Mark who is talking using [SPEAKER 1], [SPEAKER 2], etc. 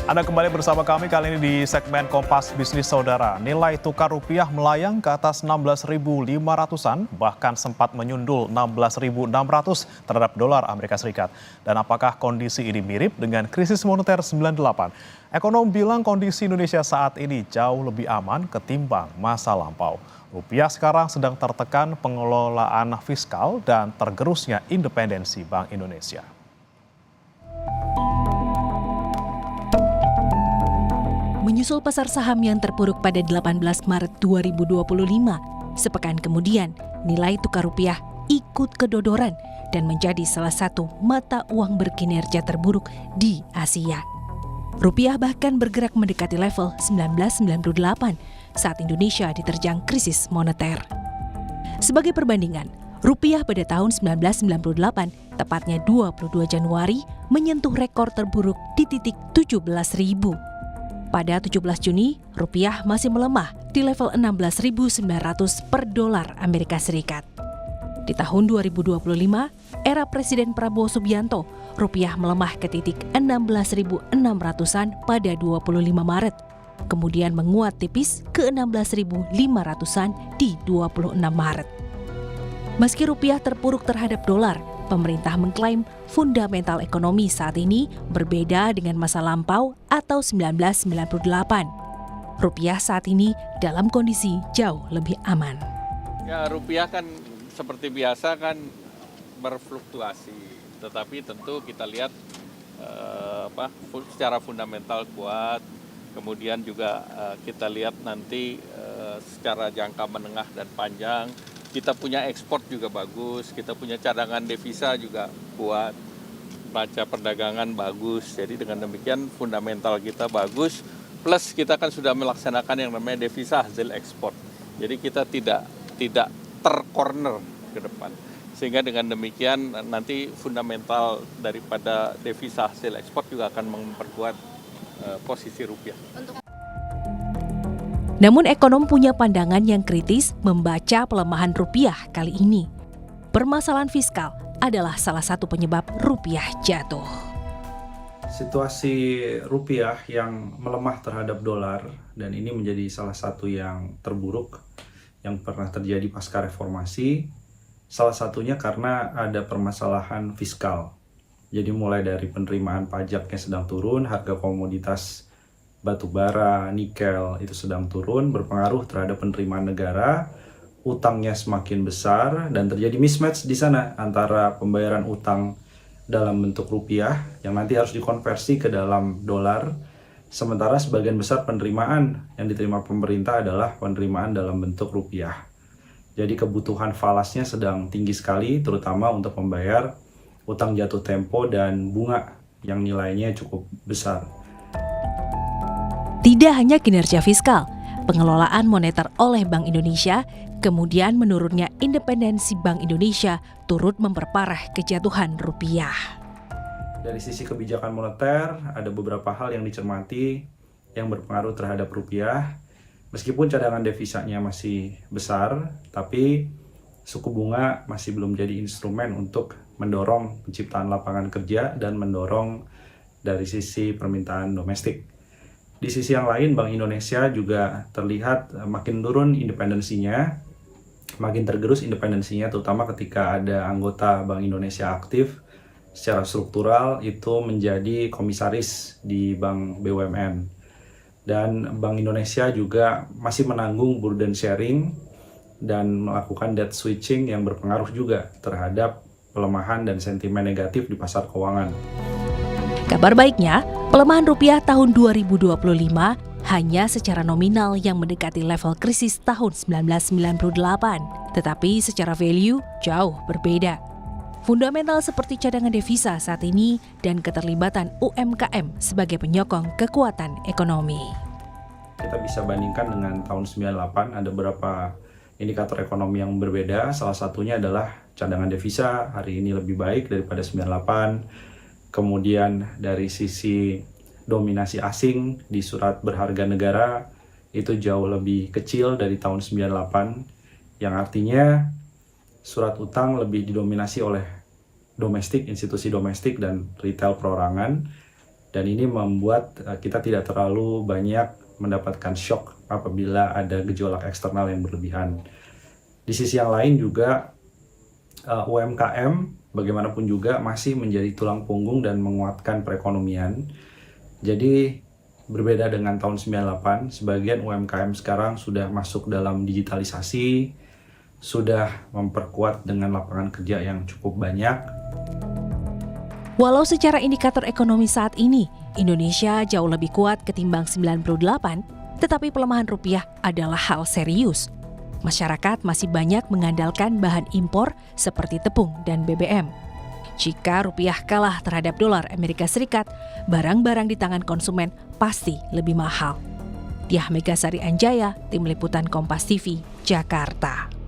[SPEAKER 1] Anda kembali bersama kami kali ini di segmen Kompas Bisnis Saudara. Nilai tukar rupiah melayang ke atas 16.500-an, bahkan sempat menyundul 16.600 terhadap dolar Amerika Serikat. Dan apakah kondisi ini mirip dengan krisis moneter 98? Ekonom bilang kondisi Indonesia saat ini jauh lebih aman ketimbang masa lampau. Rupiah sekarang sedang tertekan pengelolaan fiskal dan tergerusnya independensi Bank Indonesia.
[SPEAKER 2] Menyusul pasar saham yang terpuruk pada 18 Maret 2025, sepekan kemudian nilai tukar rupiah ikut kedodoran dan menjadi salah satu mata uang berkinerja terburuk di Asia. Rupiah bahkan bergerak mendekati level 1998 saat Indonesia diterjang krisis moneter. Sebagai perbandingan, rupiah pada tahun 1998, tepatnya 22 Januari, menyentuh rekor terburuk di titik 17.000. Pada 17 Juni, rupiah masih melemah di level 16.900 per dolar Amerika Serikat. Di tahun 2025, era Presiden Prabowo Subianto, rupiah melemah ke titik 16.600-an pada 25 Maret, kemudian menguat tipis ke 16.500-an di 26 Maret. Meski rupiah terpuruk terhadap dolar, pemerintah mengklaim fundamental ekonomi saat ini berbeda dengan masa lampau atau 1998. Rupiah saat ini dalam kondisi jauh lebih aman.
[SPEAKER 3] Ya, rupiah kan seperti biasa kan berfluktuasi, tetapi tentu kita lihat secara fundamental kuat. Kemudian juga kita lihat nanti secara jangka menengah dan panjang. Kita punya ekspor juga bagus, kita punya cadangan devisa juga kuat, neraca perdagangan bagus. Jadi dengan demikian fundamental kita bagus, plus kita kan sudah melaksanakan yang namanya devisa hasil ekspor. Jadi kita tidak tercorner ke depan. Sehingga dengan demikian nanti fundamental daripada devisa hasil ekspor juga akan memperkuat posisi rupiah.
[SPEAKER 2] Namun ekonom punya pandangan yang kritis membaca pelemahan rupiah kali ini. Permasalahan fiskal adalah salah satu penyebab rupiah jatuh.
[SPEAKER 4] Situasi rupiah yang melemah terhadap dolar dan ini menjadi salah satu yang terburuk yang pernah terjadi pasca reformasi. Salah satunya karena ada permasalahan fiskal. Jadi mulai dari penerimaan pajak yang sedang turun, harga komoditas batu bara, nikel itu sedang turun, berpengaruh terhadap penerimaan negara, utangnya semakin besar dan terjadi mismatch di sana antara pembayaran utang dalam bentuk rupiah yang nanti harus dikonversi ke dalam dolar, sementara sebagian besar penerimaan yang diterima pemerintah adalah penerimaan dalam bentuk rupiah. Jadi kebutuhan falasnya sedang tinggi sekali, terutama untuk membayar utang jatuh tempo dan bunga yang nilainya cukup besar.
[SPEAKER 2] Tidak hanya kinerja fiskal, pengelolaan moneter oleh Bank Indonesia, kemudian menurunnya independensi Bank Indonesia turut memperparah kejatuhan rupiah.
[SPEAKER 4] Dari sisi kebijakan moneter, ada beberapa hal yang dicermati yang berpengaruh terhadap rupiah. Meskipun cadangan devisanya masih besar, tapi suku bunga masih belum jadi instrumen untuk mendorong penciptaan lapangan kerja dan mendorong dari sisi permintaan domestik. Di sisi yang lain, Bank Indonesia juga terlihat makin turun independensinya, makin tergerus independensinya, terutama ketika ada anggota Bank Indonesia aktif secara struktural itu menjadi komisaris di Bank BUMN. Dan Bank Indonesia juga masih menanggung burden sharing dan melakukan debt switching yang berpengaruh juga terhadap pelemahan dan sentimen negatif di pasar keuangan.
[SPEAKER 2] Kabar baiknya, pelemahan rupiah tahun 2025 hanya secara nominal yang mendekati level krisis tahun 1998, tetapi secara value jauh berbeda. Fundamental seperti cadangan devisa saat ini dan keterlibatan UMKM sebagai penyokong kekuatan ekonomi.
[SPEAKER 4] Kita bisa bandingkan dengan tahun 98, ada beberapa indikator ekonomi yang berbeda. Salah satunya adalah cadangan devisa hari ini lebih baik daripada 98. Kemudian dari sisi dominasi asing di surat berharga negara itu jauh lebih kecil dari tahun 98, yang artinya surat utang lebih didominasi oleh domestik, institusi domestik dan retail perorangan. Dan ini membuat kita tidak terlalu banyak mendapatkan shock apabila ada gejolak eksternal yang berlebihan. Di sisi yang lain juga UMKM bagaimanapun juga masih menjadi tulang punggung dan menguatkan perekonomian. Jadi berbeda dengan tahun 98, sebagian UMKM sekarang sudah masuk dalam digitalisasi, sudah memperkuat dengan lapangan kerja yang cukup banyak.
[SPEAKER 2] Walau secara indikator ekonomi saat ini, Indonesia jauh lebih kuat ketimbang 98, tetapi pelemahan rupiah adalah hal serius. Masyarakat masih banyak mengandalkan bahan impor seperti tepung dan BBM. Jika rupiah kalah terhadap dolar Amerika Serikat, barang-barang di tangan konsumen pasti lebih mahal. Diah Megasari Anjaya, Tim Liputan Kompas TV, Jakarta.